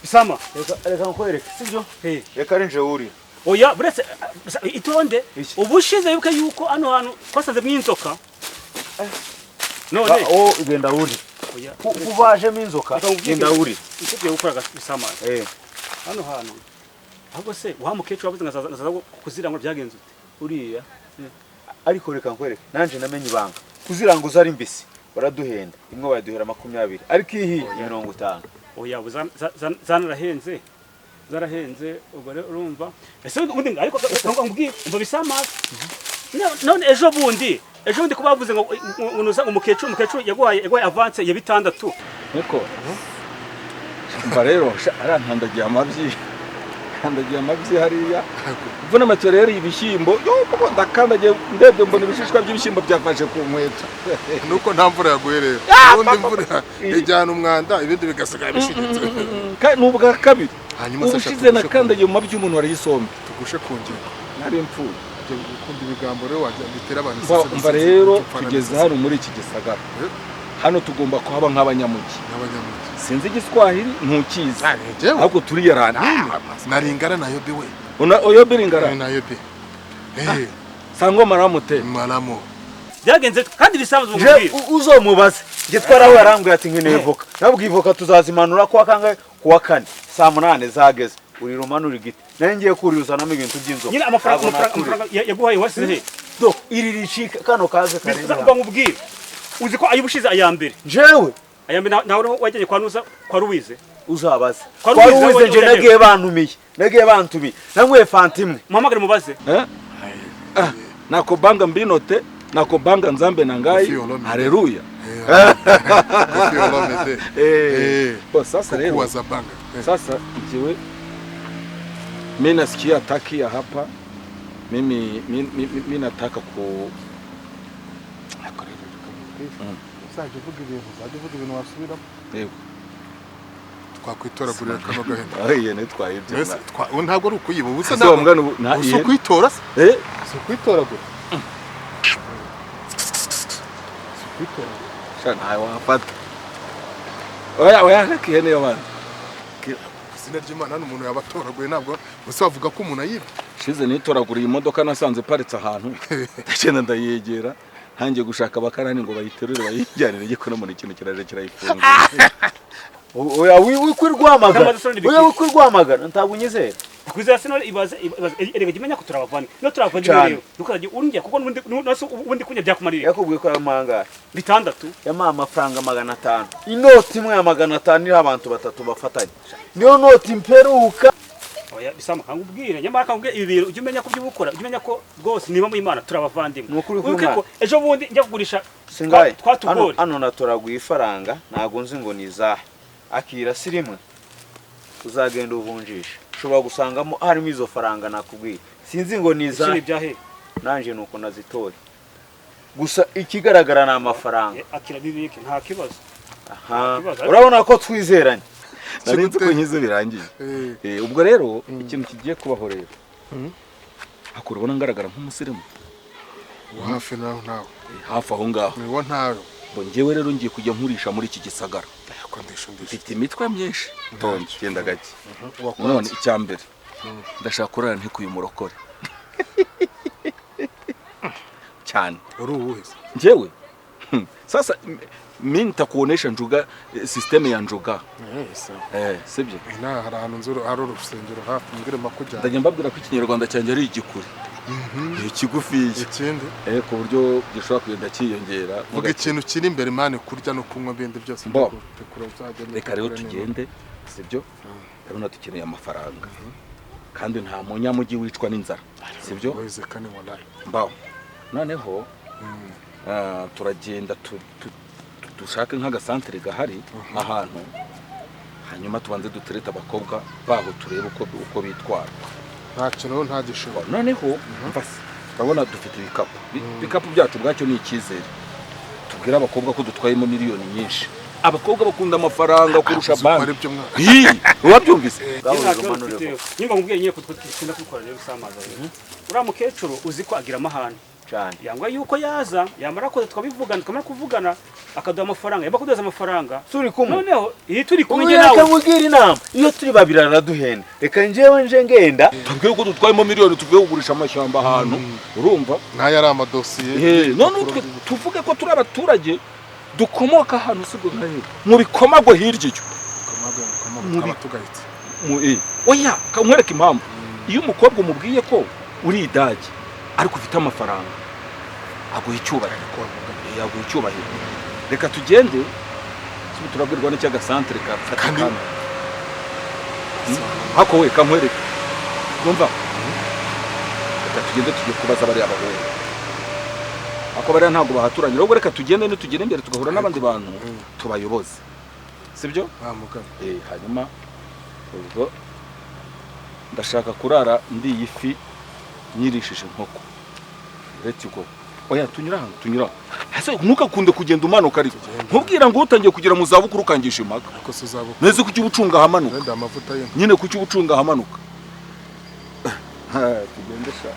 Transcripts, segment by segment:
Bisama reka nkwereke sibyo eh reka rinje uri oya buretse itonde ubushize yuko yuko ano hantu kwasanze mw'inzoka none igenda uri oya ubajemo inzoka igenda uri icyo gukora Bisama hano hantu ahubwo se wa mukecuru wabuze ngazaza kuzirangura byagenze uriya ariko reka nkwereke nanje namenye ibanga kuziranguza ari mbisi baraduhenda imwe baduhera 20 ariko ihi 50 oya zanarahenze zarahenze ubwo rero urumva ese undi ariko ngubwiye umva Bisama none ejo bundi kubavuze ngo unuza umukecuru yaguhaye avance ya 6 niko umva rero arantandagiye amabyi hariya mvuna amatorero y'ibishyimbo yo ndakandagiye ndebye mbona ibishishwa by'ibishyimbo byafashe ku nkweto nuko nta mvura yaguhereye ubundi mvura ijyana umwanda ibindi bigasigara bishiritse n'ubwa kabiri hanyuma ushize nakandagiye mu mabyi umuntu warayisombe tugushe kongera nari impfuye ukunda ibigambo rero wajya bitera abantu umva rero tugeze hano muri iki gisagara hano tugomba kuhaba nk'abanyamugi sinzi igiswahili ntukizi ahubwo turiyarana naringara nayo biwe oyo biringara nayo bi sango maramute maramo byagenze kandi bisanzwe umubwira uzomubaze nge twaraho yarambwiye ati nkeneye voka nabwiye voka tuzazimanura kuwa kangahe kuwa kane saa 8 zageze uri rumanura igiti naye ngiye kuriruzanamo ibintu by'inzoka nyine amafaranga yaguhaye wasize do iri ricika kano kaze kare ngubwira uzi ko ayubushize ayambere jewe ayambere nawe wajyanye kwa nuza kwa Ruwize uzabaze kwa Ruwize nje nagiye bantumiye namwe fantimwe muhamagare mubaze nako banga mbinote nako banga nzambe nangai haleluya sasa leo sasa njiwe mimi nasikia ataki ya hapa mimi nataka ku uzaje uvuga ibintu wasubira yego twakwitoragurira kano gahenda yene twayibyo ntabwo ari ukuyiba ubusa ntabwo kwitora se kwitoragura shana wafata oya kakihene yo bana izina ry'Imana n'umuntu yabatoraguye ntabwo gusa bavuga ko umuntu ayiba shize nitoraguriye imodoka nasanze paritse ahantu ndagenda ndayegera hanjye gushaka abakarani ngo bayiterure bayijyanire giko no muri kintu kiraje kirayifunga oya wikwirwamagana ntabunyizera kwiza sino ibaze erega gimenya ko turabavana no turavanye rero dukaje urungiye kuko ubundi kunya byakumarira yakubwiye ko amanga 6 yama amafaranga 500 inoti imwe ya 500 ni abantu batatu bafatanye niyo noti mperuka oya Bisama kangubwire nyamara kangubwire ibintu ujye umenya ko byubukora ujye umenya ko rwose niba mu Imana turabavandimwe uko ejo bundi njya kugurisha twatugori hano naturaguye ifaranga nago nzi ngo nizahe akira sirimwe uzagenda uvunjisha ushobora gusangamo harimo izo faranga nakubwiye sinzi ngo nizahe nanje nuko nazitoye gusa ikigaragara na amafaranga akira bibike nta kibazo urabona ko twizeranye narinzi ko nkizo birangiye ubwo rero ikintu kigiye kubaho rero hakuru ubona ngaragara nk'umusirimu hafi nawe hafi aho ngaho niwo ntawe bongewe rero ngiye kujya nkurisha muri iki gisagara mfite imitwe myinshi tonde genda gake none icyambere ndashaka kurara ntikuye umurokore cyane uri uwese njewe sasa mimi nitakuonesha njuga system ya njuga sibyo ina hari ahantu nzuru hari urusengero hafi ngire makujya ndajya mbabwira ko ikinyarwanda cyanjye ari igikuri ikigufi ikindi ku buryo gishobora kugenda kiyongera vuga ikintu kiri imbere mane kurya no kunywa bindi byose reka rero tugende sibyo urabona dukeneye amafaranga kandi nta munyamugi wicwa n'inzara sibyo wezekane wallahi mbaho noneho turagenda dushaka nk'agasantere gahari ahantu hanyuma tubanze dutereta abakobwa baho turebe uko bitwara nta kintu nta gishobora noneho mbase urabona dufite ibikapu byacu bwacyo ni icyizere tubwira abakobwa ko dutwayemo miliyoni nyinshi abakobwa bakunda amafaranga kurusha banki wabyumvise nimba ngubwiye nyine ko twinda kubikora rero Bisamaza uriya mukecuru uzi ko agira amahane cyane yangwa yuko yaza yamara ko twabivugana akaduha amafaranga yaba kuduza amafaranga turi kumwe noneho iyi turi kumwe ubu nawe reka nkubwire inama iyo turi babiri araduhenda reka njyewe nje ngenda tubwiye ko dutwayemo miliyoni tuvuye kugurisha amashyamba ahantu urumva nk'aya ari amadosiye none tuvuge ko turi abaturage dukomoka ahantu sibwo mu bikomagwe hirya icyo tugahita oya kamwereka impamvu iyo umukobwa umubwiye ko uri idage ariko ufite amafaranga aguha icyubahiro reka tugende turabwirwa n'icyaga santere ka kandi hako we kamwereka numva reka tugende tujye kubaza bari abahungu ako bari ntabwo bahaturanye rero reka tugende nitugere imbere tugahura n'abandi bantu tubayoboze sibyo hanyuma ubwo ndashaka kurara ndi ifi nyirishije inkoko let's go oya tunyura hase ntukakunde kugenda umanuka ariko nkubwira ngo utangiye kugira mu zabukuru ukangisha impaka ko suzabuka neze kuki ubucunga hamanuka wenda amavuta ye nyine kuki ubucunga hamanuka tugende sha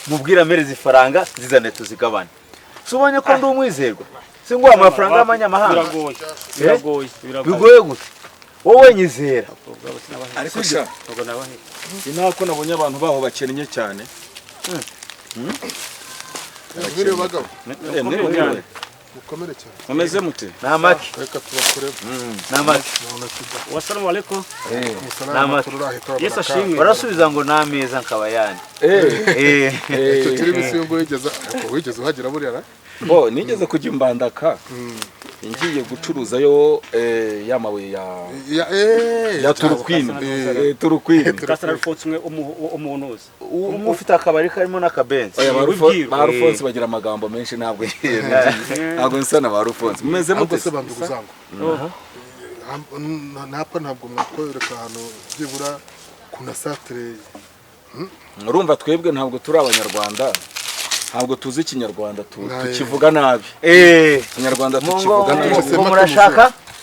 mubwira amereza ifaranga zizane tuzigabane subonye ko ndi umwizerwa singuha amafaranga y'amanyamahanga bigoye gute wowe nyizera ariko sha inako nabonye abantu baho bakennye cyane Mwiriwe bagabo mwewe mukomere cyane mumeze mute namaki reka tubakorere namaki Wassalamu alaikum namaki Yesu ashimwe barasubiza ngo nameza nkaba yani turi bisingo wigeze uhagera buriya bo nigeze kujya imbandaka ngiye gucuruzayo yamabuye ya turukwini Kasara Alphonse umuntu uzi ufite akabari karimo n'akabenzi ba Alphonse bagira amagambo menshi ntabwo nsa na ba Alphonse mumeze mute se bandugu zangu ntabwo mwakwereka ahantu byibura kuna satre urumva twebwe ntabwo turi abanyarwanda ntabwo tuzi ikinyarwanda tukivuga nabi ikinyarwanda tukivuga nabi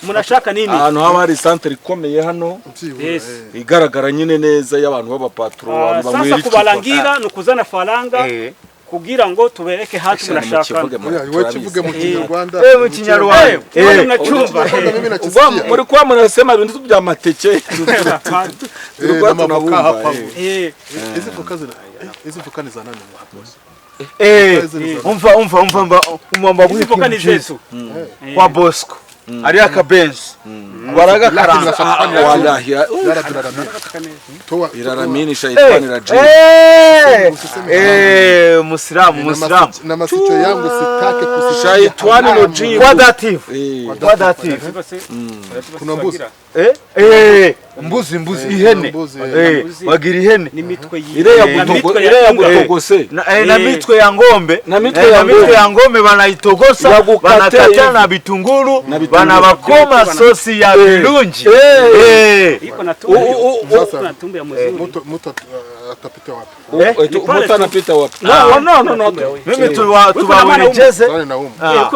murashaka nini ahantu haba hari santere ikomeye hano igaragara nyine neza y'abantu b'abapatro abantu bamwira sasa kubalangira nukuzana faranga kugira ngo tubereke hatu murashaka wewe kivuge mu kinyarwanda mu kinyarwanda mnachumba muri kwa mnasema ibintu by'amateke n'amavuka hapa izi voka ni za nani umva izivoka ni zetu kwa Bosco ari akabenzi baraga karanga wallahi iraramini shaitani rajim Muislamu na masicho yangu sitake kusisha shaitani rajim quadrative kuna mbuzi ihene bagira ihene ile ya gutogose na mitwe ya ngombe ya ngombe banaitogosa banakata na bitunguru banabakoma sosi ya birunji iko na tumbo ya mzuri mtu atapita wapi mtu anapita wapi no mimi tubawerekeze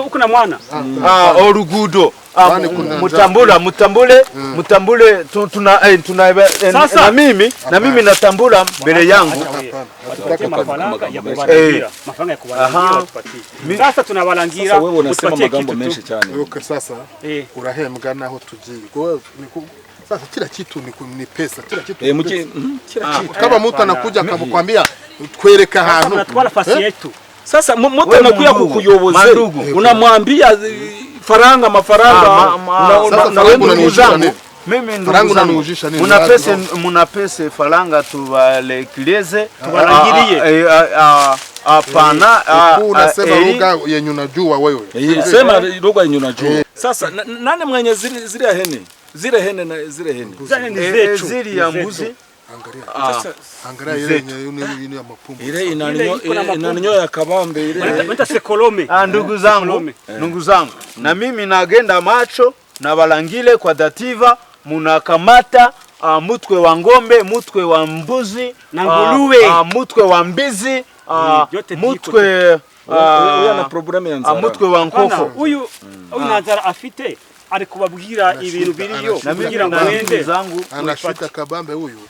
uko na mwana orugudo mutambule na mimi natambula mbele yangu mafaranga ya kubalangira sasa tunabalangira wewe unasema magambo menshi cyane yuko sasa urahembwa naho tugiye sasa kila kitu ni pesa kila kitu kila kitu kama mtu anakuja akakwambia twereka ahantu tunatwala fasi yetu sasa mtu anakuja kukuyoboza unamwambia faranga mafaranga na wewe unanijana mimi faranga unanujisha nini munapese faranga tubalekileze tubalangirie hapana unasema lugha yenye unajua wewe sema lugha yenye unajua sasa nani mwenye zile hene zile ya mbuzi angalia ile yenye ya mapumbu ile inanyo ya kabambe ile mta sekolome ndugu zangu na mimi nagenda macho na balangile kwa dativa munakamata mutwe wa ngombe mutwe wa mbuzi na nguruwe mutwe wa mbizi mutwe ana problème ya nzara mutwe wa nkoko huyu na nzara afite ari kubabwira ibintu biriyo kugira ngo mwende zangu anashika kabambe huyu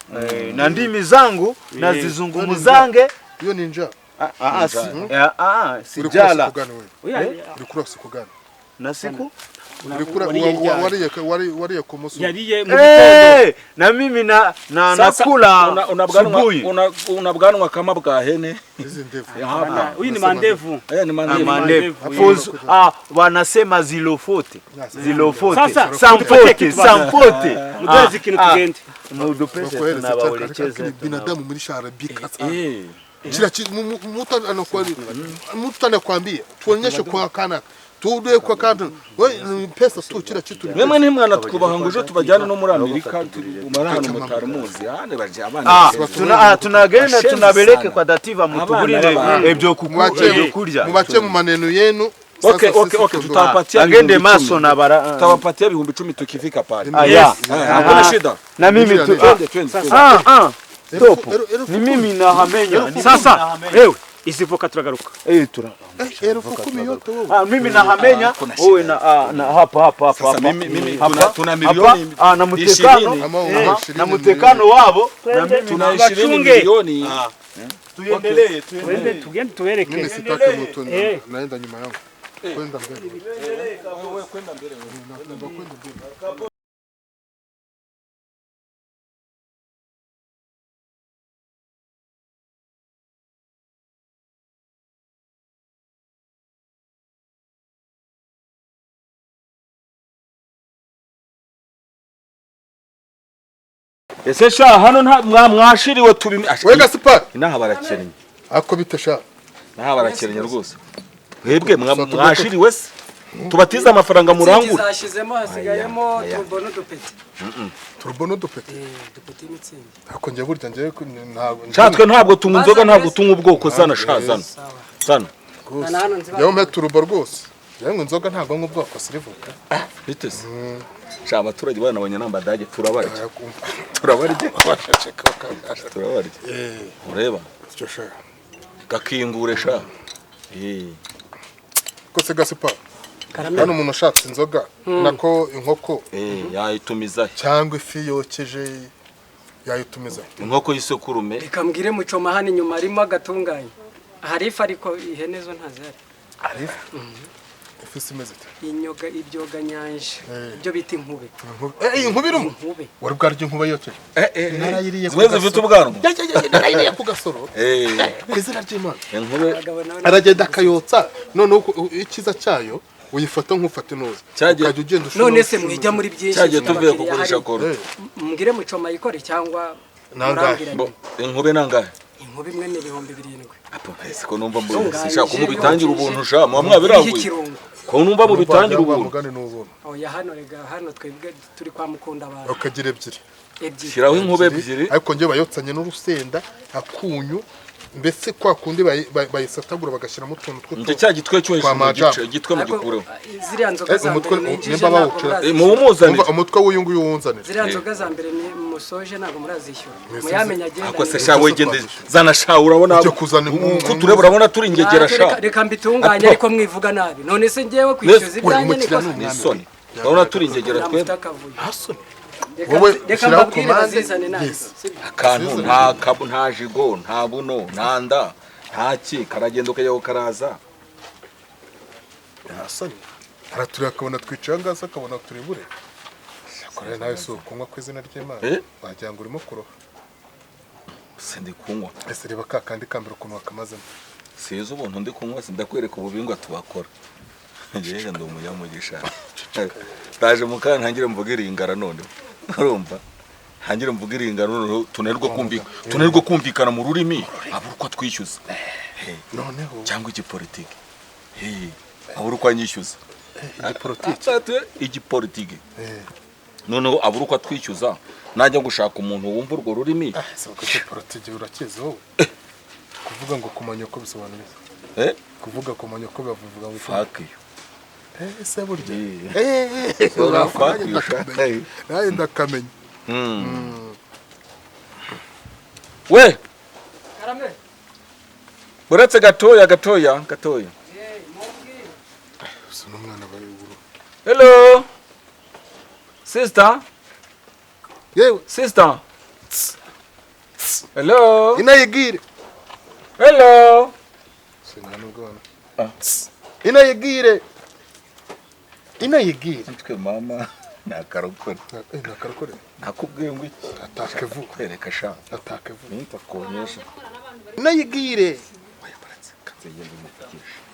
na ndimi zangu nazizungumuzange hiyo ni njaa sijala ulikuwa siku gani na siku ulikuwa wariye kumusu yariye mu gitondo na mimi nakula unabwanwa kama bwa hene hizi ndefu huyu ni mandevu ni mandevu wanasema zilofote sasa sampote mudazi kintu tugende mudu pesa tunabaolekeza binadamu mlisharabika kila mtu anakuambia tuonyeshe kwa kana tude kwa kana wewe pesa tu kila kitu mwe ni mwana tukubahanguje tubajyana no muri Amerika umara hano mutaramuzi ane baje abana tunagenda tunabeleke kwa dativa mutugurire ebyo kurya mubache mu maneno yenu. Okay, tutawapatia agende maso na bara tutawapatia 10,000 tukifika pale. Hakuna shida. Na mimi Stop. Ni mimi nahamenya. Sasa wewe isivoka turagaruka. Elfu 10 yote wewe. Mimi nahamenya wewe na hapa. Sasa mimi tuna milioni na mutekano wabo tuna 20 milioni. Tuendelee. Tugende tueleke. Mimi sitaki mtu naenda nyuma yangu. Kwenda mbele. Wewe kwenda mbele. Ese sha hano mwashiriwe tubimi wega sipa inaha barakennye ako bitesha naha barakennye rwose mwebwe mwashiriwe se tubatiza amafaranga murangura zashizemo hasigayemo turbo no dupeti dupeti imitsingi ako nje burya nje cyatwe ntabwo tunywa inzoga ntabwo tunywa ubwoko sana shazana sana yawo me turbo rwose yangwe inzoga ntabwo nk'u bwoko sirivuka bitese sha abaturage bana abanyarwanda dage turabarya ureba cyo sha gakingure sha ko se gasipa hano umuntu ashatse inzoga nako inkoko yayitumiza cyangwa ifi yokeje yayitumiza inkoko y'isekurume ikambwire mucoma hano inyuma arimo agatunganya hari ifi ariko ihene zo ntazari ari ifi simeze inyoga ibyoga nyanje ibyo bita inkube inkubirimo wari bwaryo inkuba yokeje narayiriye mweze ufite ubwanwa narayiriye ku gasoro kwizina ry'Imana inkube aragenda akayotsa none ikiza cyayo uyifata nk'ufata inoze ukajya ugenda none se mwijya muri byinshi cyagiye tuvuye kugurisha koro mbwire mucoma yikore cyangwa inkube nangahe inkube imwe ni 7,000 apo ese ko numva mbona sishaka kumubitangira ubuntu sha mwabiraguye ko numva mu bitangira ubuntu oya hano rega hano twebwe turi kwa mukunda abantu ukagira ebyiri shiraho inkube ebyiri ariko nje bayotsanye n'urusenda akunyu mbese kwa kundi bayisatagura bagashyiramo utuntu tw'utu nje cya gitwe cyo gitwe mu gikureho ziriya nzoga za mbere nimba bawucura mumuzanire umutwe w'uyu nguyu wunzanire ziriya nzoga za mbere ni musoje ntago murazishyura muyamenya agenda ako se sha wegende zana sha urabona cyo kuzana ko tureba urabona turi ingegera sha reka mbitunganye ariko mwivuga nabi none se ngewe kwishyuza ibyanjye niko nisoni urabona turi ingegera twe hasoni wowe shiraho komande akantu nta jigo nta buno nta nda ntaki karagenda ukajyaho karaza hasoni araturira akabona twicaye ngaza akabona turi bure akora nawe so kunywa ku izina ry'Imana wagira ngo urimo kuroha se ndi kunywa ese reba ka kandi kambira ukuntu wakamazemo sizo ubuntu ndi kunywa sindakwereka ububingwa tubakora ngeje ndi umunyamugisha taje mukana ntangire mvugira ingara none urumva hangire mvugira ingano none tunerwa kumvikana mu rurimi abura uko twishyuza noneho cyangwa igipolitike abura uko anyishyuza igipolitike noneho abura uko twishyuza najya gushaka umuntu wumva urwo rurimi igipolitike urakizi wowe kuvuga ngo kumanya ko bisobanura kuvuga kumanya ko bavuga ngo fuck you ese burya naye ndakamenya we buretse gatoya n'umwana bayuguru hello Sister? Yewe. Sister? Hello? Inayigire. Hello? Singana ubwana. Inayigire. Inayigire. Nitwe mama nakarokore. Nakarokore. Nakubwiye ngo iki? Atake vuba. Kwereka sha. Atake vuba. Nitakuonyesha. Inayigire.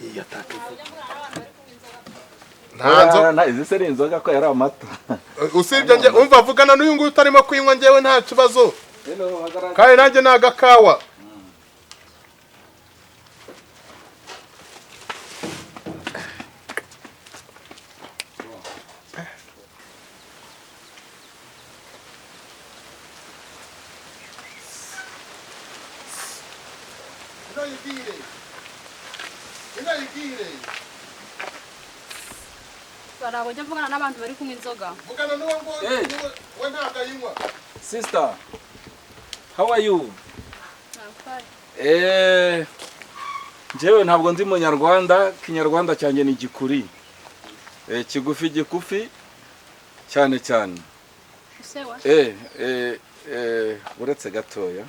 Iya atake vuba. Ntanzo. Izi se inzoga ko yari amata. Usibye nje umva avugana n'uyu nguyu utarimo kwinywa ngewe nta kibazo. Hello, hagarara. Kandi nanjye nagakawa. Inayigire. Barabo njya mvugana n'abantu bari kunywa inzoga. Vugana n'uwo ngo we ntagayinywa. Sister, how are you? Njyewe ntabwo ndi munyarwanda, kinyarwanda cyanjye ni gikuri. Kigufi gikufi cyane cyane. Usewa? Uretse gatoya.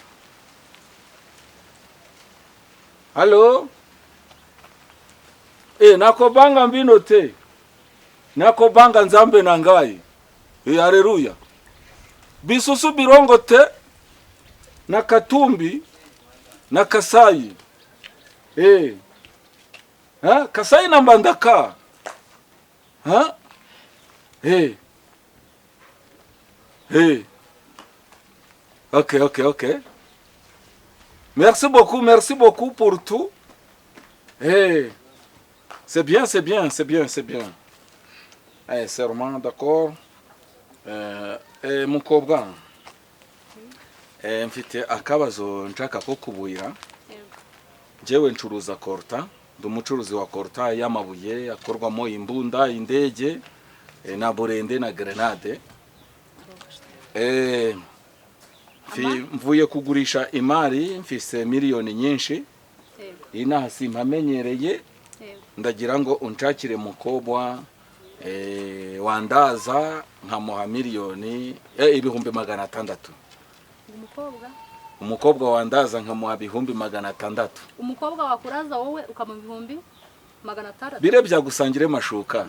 Hello? Nakobanga mbino te. Nakobanga nzambe nangai. Haleluya. Bisusu birongo te. Na Katumbi na Kasai. Kasai na Mbandaka. Okay. Merci beaucoup pour tout. C'est bien. Serment, d'accord. Mukobwa. Mfite akabazo nshaka ko kubuira. Jewe ncuruza korta, ndi umucuruzi wa korta y'amabuye akorwamo imbunda, indege, na burende na grenade. Mvuye kugurisha imari, mfise miliyoni nyinshi. Inaha simpamenyereye. Ndagira ngo unshakire mukobwa wandaza nkamuha miliyoni ibihumbi 600. Umukobwa wandaza nkamuha ibihumbi 600. Umukobwa wakuraza wowe ukamuha ibihumbi 600. Bire byagusangire mashuka.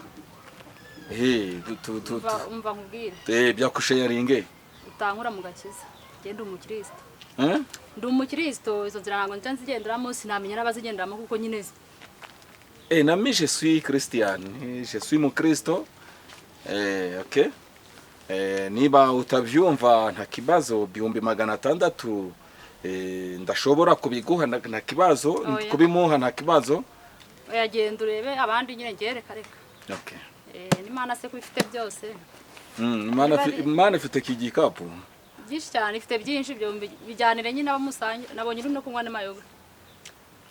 Umva nkubwire. Byakusharinge. Utankura mu gakiza. Genda umukristo. Ndi umukristo, izo nzira ntango nzigenderamo sinamenya n'abazigenderamo kuko nyine nami je suis chrétien, je suis mon Kristo. Okay. Niba utavyumva nta kibazo bihumbi 600 ndashobora kubiguha nta kibazo, kubimuha nta kibazo. Oyagenda urebe abandi nyine ngereka reka. Okay. Imana se kubifite byose. Imana ifite kigikapu. Byinshi cyane ifite byinshi byo bijyanire nyine abamusanye nabonye uri no kunywa n'amayoga.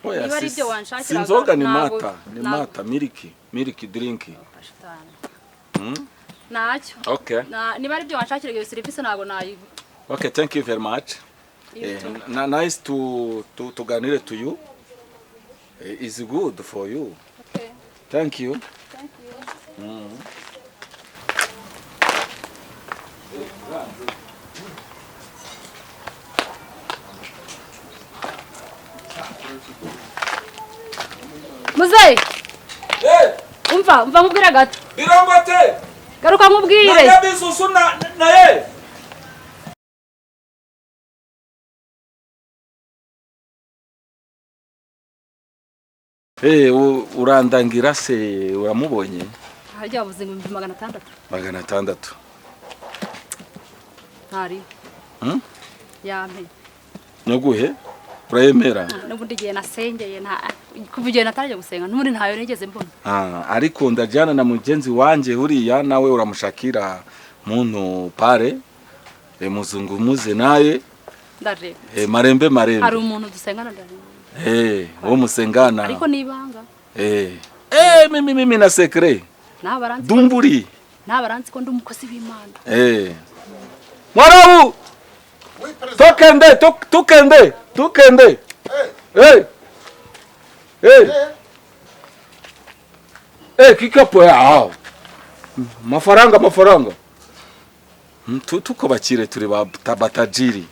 Niba ari byo wanshakira inzoga ni mata milk drink. Nacyo. Okay. Niba ari byo wanshakira iyo service nago nayo. Okay, thank you very much. Nice to ganire to you. It's good for you. Okay. Thank you. Thank you. Muzei! Umva nkubwira gato. Birongote! Garuka nkubwire. Na bisusu na urandangira se uramubonye? Hajya wavuze ngo 600. 600. Hari. Yampe. Noguhe? Urayemera? Nubundi giye nasengeye kuvugiye natarije gusenga n'ubundi ntayo nigeze mbona. Ariko ndajyana na mugenzi wanje huriya nawe uramushakira muntu pare muzungu muze naye ndarebe. Marembe. Hari umuntu dusengana ndarebe. Wo musengana. Ariko nibanga. Mimi na secret. Nabaranzi. Dumburi. Nabaranzi ko ndumukozi w'Imana. Mwarabu. Tukende. Kikapo ya. Mafaranga. tuko bakire turi batajiri.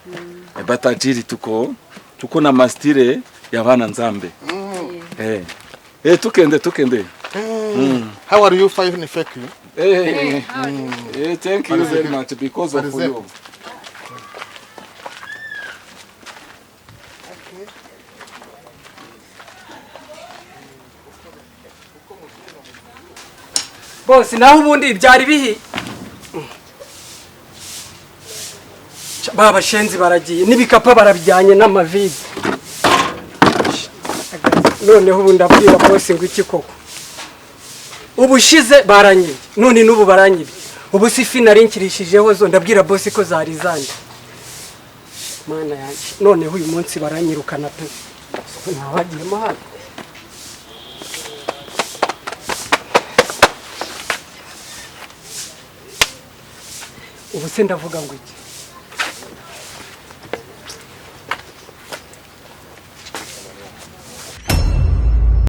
Batajiri tuko na mastire ya bana nzambe. Tukende. How are you finding fake? Thank you very much because of you. Bose naho ubundi byari bihi baba shenzi baragiye n'ibikapa barabijyanye n'amavide noneho ubu ndabwira bose ngo iki koko ubushize baranyibye none n'ubu baranyibye ubu sifi narinkirishije zo ndabwira bose ko zari zandi mana yanjye noneho uyu munsi baranyirukana pe ntawagiyemo hano ubu se ndavuga ngo iki